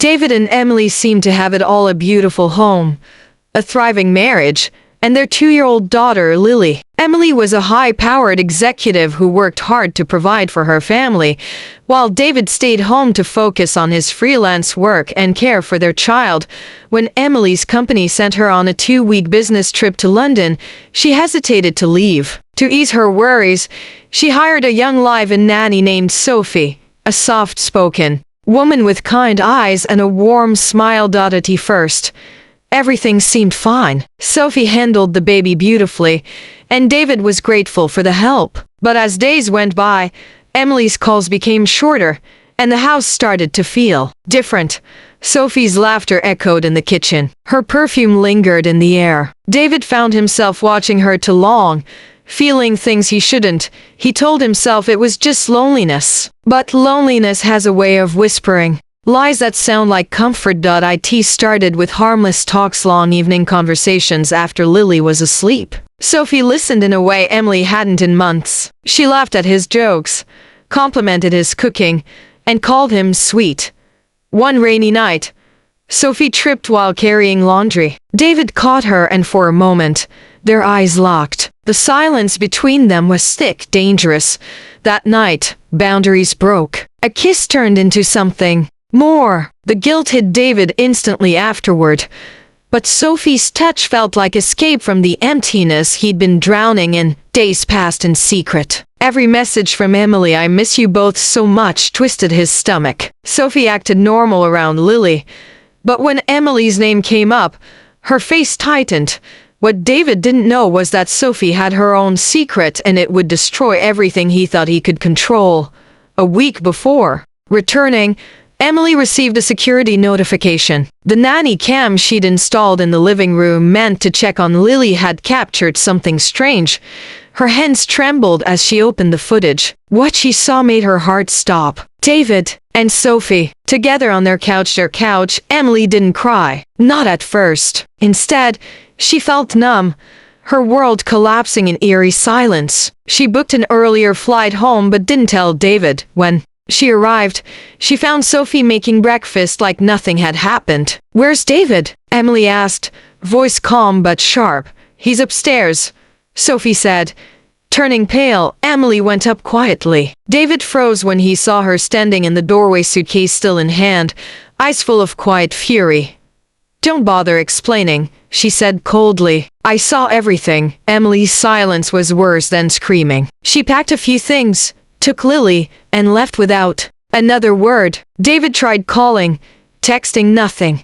David and Emily seemed to have it all: a beautiful home, a thriving marriage, and their 2-year-old daughter, Lily. Emily was a high-powered executive who worked hard to provide for her family, while David stayed home to focus on his freelance work and care for their child. When Emily's company sent her on a 2-week business trip to London, she hesitated to leave. To ease her worries, she hired a young live-in nanny named Sophie, a soft-spoken woman with kind eyes and a warm smile. At first, everything seemed fine. Sophie handled the baby beautifully, and David was grateful for the help. But as days went by, Emily's calls became shorter, and the house started to feel different. Sophie's laughter echoed in the kitchen. Her perfume lingered in the air. David found himself watching her too long, feeling things he shouldn't. He told himself it was just loneliness. But loneliness has a way of whispering lies that sound like comfort. It started with harmless talks, long evening conversations after Lily was asleep. Sophie listened in a way Emily hadn't in months. She laughed at his jokes, complimented his cooking, and called him sweet. One rainy night, Sophie tripped while carrying laundry. David caught her, and for a moment, their eyes locked. The silence between them was thick, dangerous. That night, boundaries broke. A kiss turned into something more. The guilt hit David instantly afterward, but Sophie's touch felt like escape from the emptiness he'd been drowning in. Days passed in secret. Every message from Emily, "I miss you both so much," twisted his stomach. Sophie acted normal around Lily, but when Emily's name came up, her face tightened. What David didn't know was that Sophie had her own secret, and it would destroy everything he thought he could control. A week before returning, Emily received a security notification. The nanny cam she'd installed in the living room, meant to check on Lily, had captured something strange. Her hands trembled as she opened the footage. What she saw made her heart stop. David and Sophie, together on their couch. Emily didn't cry. Not at first. Instead, she felt numb, her world collapsing in eerie silence. She booked an earlier flight home but didn't tell David. When she arrived, she found Sophie making breakfast like nothing had happened. "Where's David?" Emily asked, voice calm but sharp. "He's upstairs," Sophie said. Turning pale, Emily went up quietly. David froze when he saw her standing in the doorway, suitcase still in hand, eyes full of quiet fury. "Don't bother explaining," she said coldly. "I saw everything." Emily's silence was worse than screaming. She packed a few things, took Lily, and left without another word. David tried calling, texting, nothing.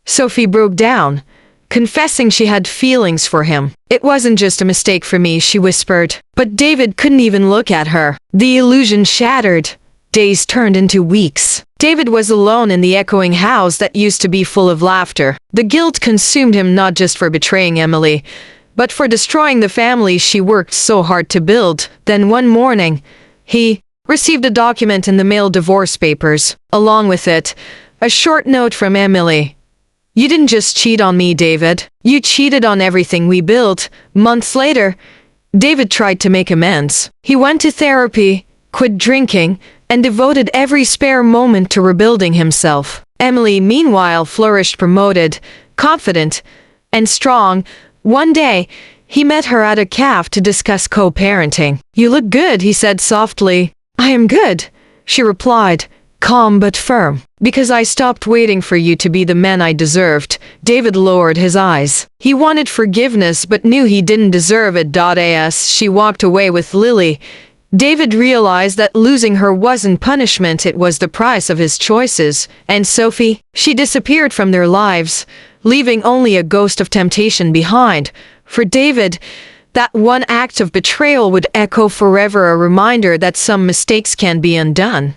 Sophie broke down, confessing she had feelings for him. "It wasn't just a mistake for me," she whispered. But David couldn't even look at her. The illusion shattered. Days turned into weeks. David was alone in the echoing house that used to be full of laughter. The guilt consumed him, not just for betraying Emily, but for destroying the family she worked so hard to build. Then one morning, he received a document in the mail, divorce papers. Along with it, a short note from Emily. "You didn't just cheat on me, David. You cheated on everything we built." Months later, David tried to make amends. He went to therapy, quit drinking, and devoted every spare moment to rebuilding himself. Emily, meanwhile, flourished, promoted, confident, and strong. One day, he met her at a cafe to discuss co-parenting. "You look good," he said softly. "I am good," she replied, calm but firm. "Because I stopped waiting for you to be the man I deserved." David lowered his eyes. He wanted forgiveness but knew he didn't deserve it. As she walked away with Lily, David realized that losing her wasn't punishment, it was the price of his choices. And Sophie? She disappeared from their lives, leaving only a ghost of temptation behind. For David, that one act of betrayal would echo forever, a reminder that some mistakes can be undone.